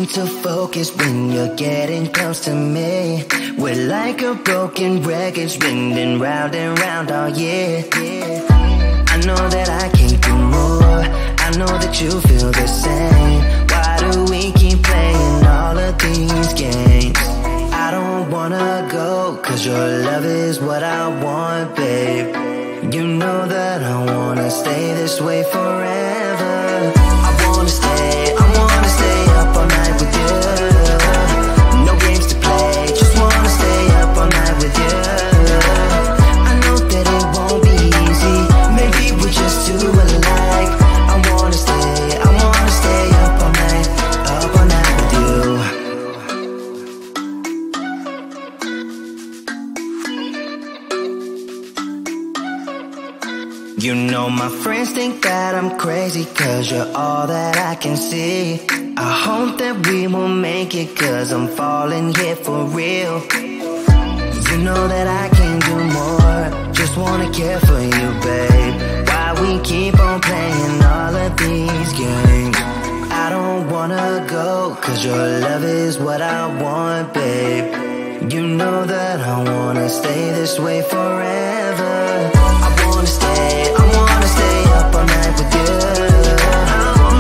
seem to focus when you're getting close to me. We're like a broken record spinning round and round all year. I know that I can't do more, I know that you feel the same. Why do we keep playing all of these games? I don't wanna go, cause your love is what I want, babe. You know that I wanna stay this way forever. I wanna stay up all night with you. No games to play, just wanna stay up all night with you. I know that it won't be easy, maybe we're just too alike. I wanna stay up all night with you. You know my friends think that I'm crazy, cause you're all that I can see. I hope that we will make it, cause I'm falling here for real. You know that I can't do more, just wanna care for you, babe. Why we keep on playing all of these games? I don't wanna go, cause your love is what I want, babe. You know that I wanna stay this way forever. I wanna stay up all night with you.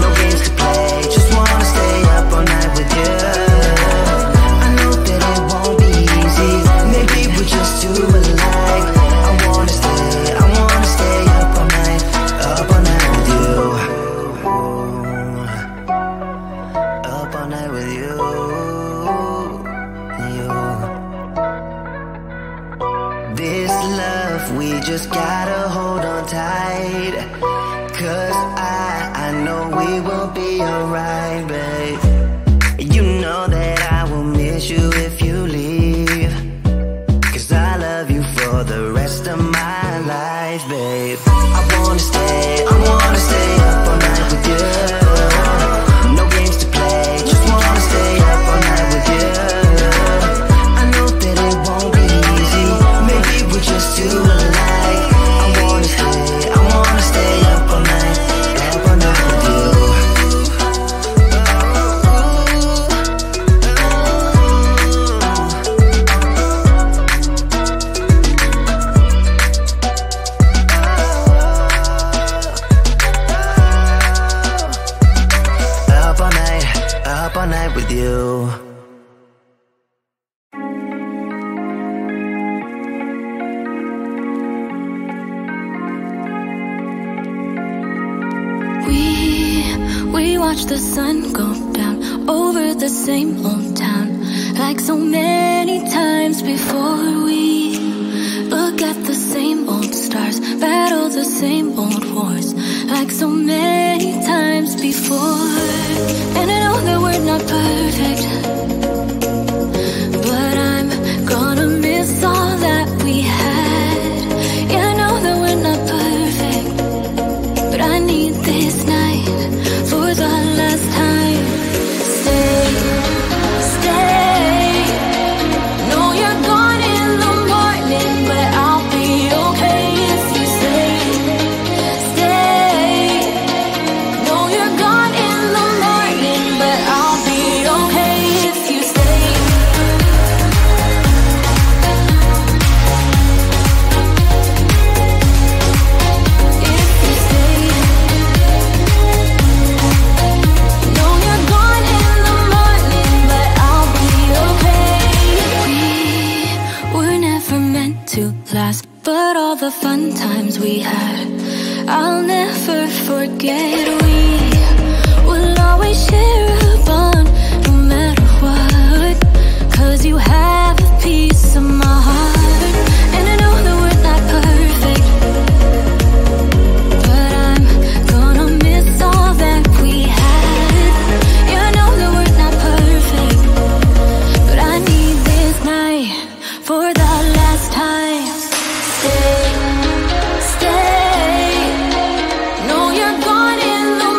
No games to play, just wanna stay up all night with you. I know that it won't be easy, maybe we're just too alike. I wanna stay up all night with you. Up all night with you. This love, we just gotta hold on tight, cause I know we will be alright, babe. You know that I will miss you if you leave, cause I love you for the rest of my life, babe. I wanna stay up all night with you. No games to play, just wanna stay up all night with you. I know that it won't be easy, maybe we're just too alike. I wanna stay up all night with you. Up all night with you. We watch the sun go down over the same old town, like so many times before. We look at the same old stars, battle the same old wars, like so many times before. And I know that we're not perfect, but I'm gonna miss all that we had. Yeah, I know that we're not perfect, but I need this night for the last time. Stay. Know you're gone in the morning, but I'll be okay if you stay. Stay. Know you're gone in the morning, but I'll be okay if you stay. If you stay. Know you're gone in the morning, but I'll be okay. We were never meant to last, but all the fun times we had, I'll never forget. We will always share a bond, no matter what, cause you have a piece of my heart. And I know that we're not perfect, but I'm gonna miss all that we had. Yeah, I know that we're not perfect, but I need this night for the last time. Stay. Know you're gone in the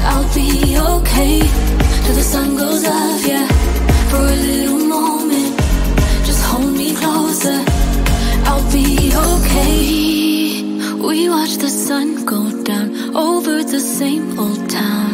I'll be okay till the sun goes up, yeah. For a little moment, just hold me closer. I'll be okay. We watch the sun go down over the same old town.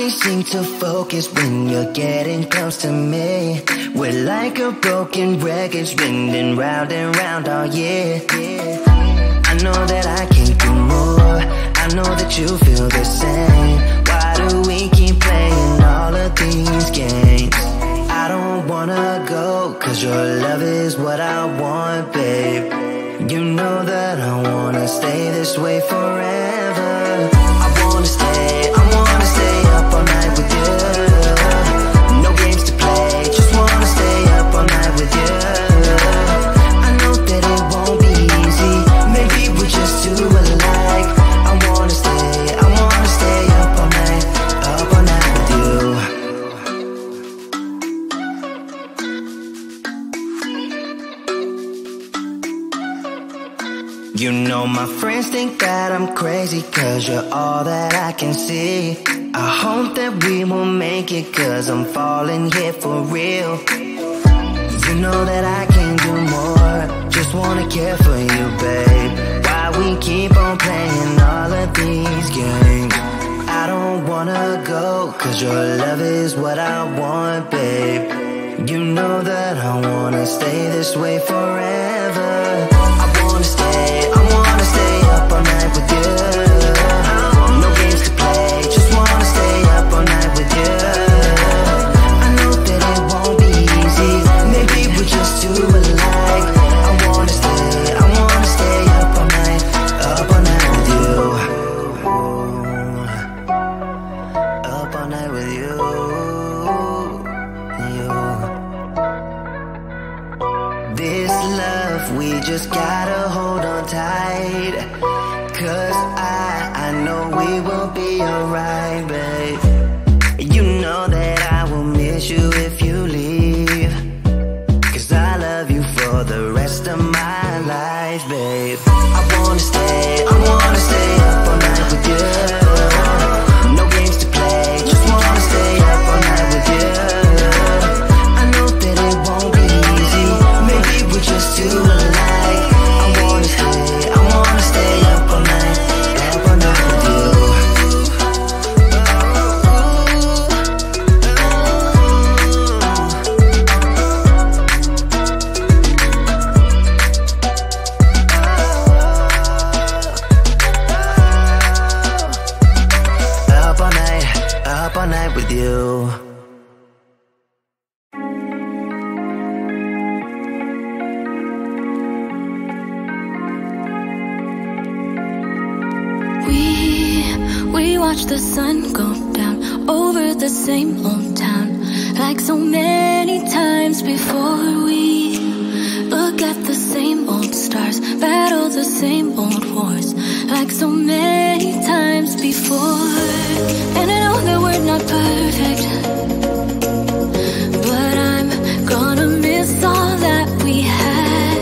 can't seem to focus when you're getting close to me. We're like a broken record spinning round and round all year. I know that I can't do more, I know that you feel the same. Why do we keep playing all of these games? I don't wanna go, cause your love is what I want, babe. You know that I wanna stay this way forever. I wanna stay up all night with you. No games to play, just wanna stay up all night with you. I know that it won't be easy, maybe we're just too alike. I wanna stay up all night with you. You know my friends think that I'm crazy, cause you're all that I can see. I hope that we will make it, cause I'm falling here for real. You know that I can do more, just wanna care for you, babe. Why we keep on playing all of these games? I don't wanna go, cause your love is what I want, babe. You know that I wanna stay this way forever. I wanna stay up all night with you. No games to play, just wanna stay up all night with you. I know that it won't be easy, maybe we're just too alike. I wanna stay up all night with you. Up all night with you. This love, we just gotta hold on tight, cause I know we will be alright, babe. You know that I will miss you if you leave, cause I love you for the rest of my life, babe. I wanna stay up all night with you. No games to play, just wanna stay up all night with you. I know that it won't be easy, maybe we're just too alike. I wanna stay up all night with you. Up all night with you. We watch the sun go down over the same old town, like so many times before. We look at the same old stars, battle the same old wars, like so many times before. And I know that we're not perfect, but I'm gonna miss all that we had.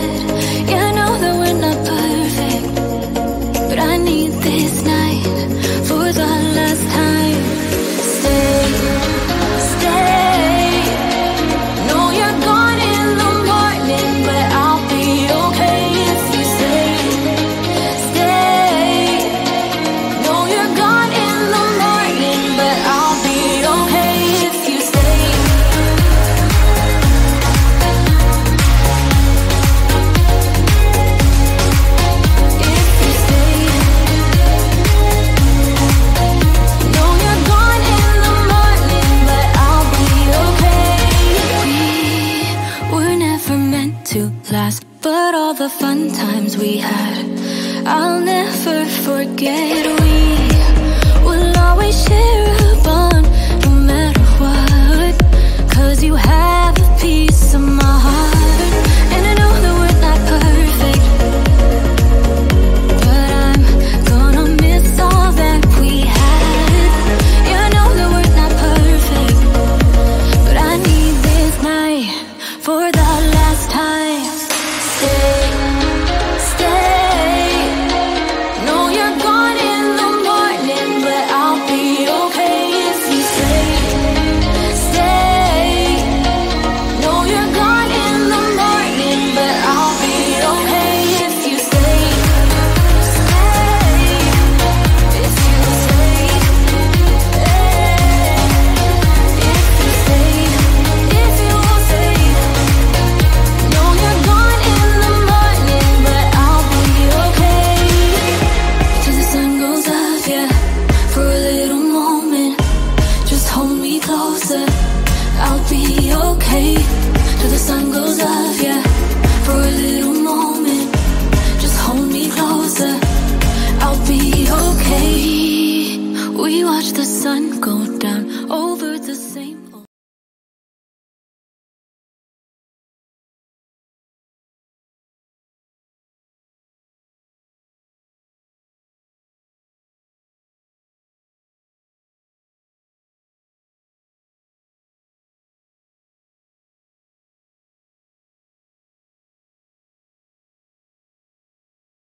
Yeah, I know that we're not perfect, but I need this night for the last time. Stay. Know you're gone in the morning, but I'll be okay if you stay. Stay. Know you're gone in the morning, but I'll be okay if you stay. If you stay. Know you're gone in the morning, but I'll be okay. We were never meant to last, but all the fun times we had, I'll never forget. We will always share a bond, no matter what, cause you have a piece of my heart. And I know that we're not perfect, but I'm gonna miss all that we had. Yeah, I know that we're not perfect, but I need this night for the last time. Stay. Know you're gone in the morning, but I'll be okay okay till the sun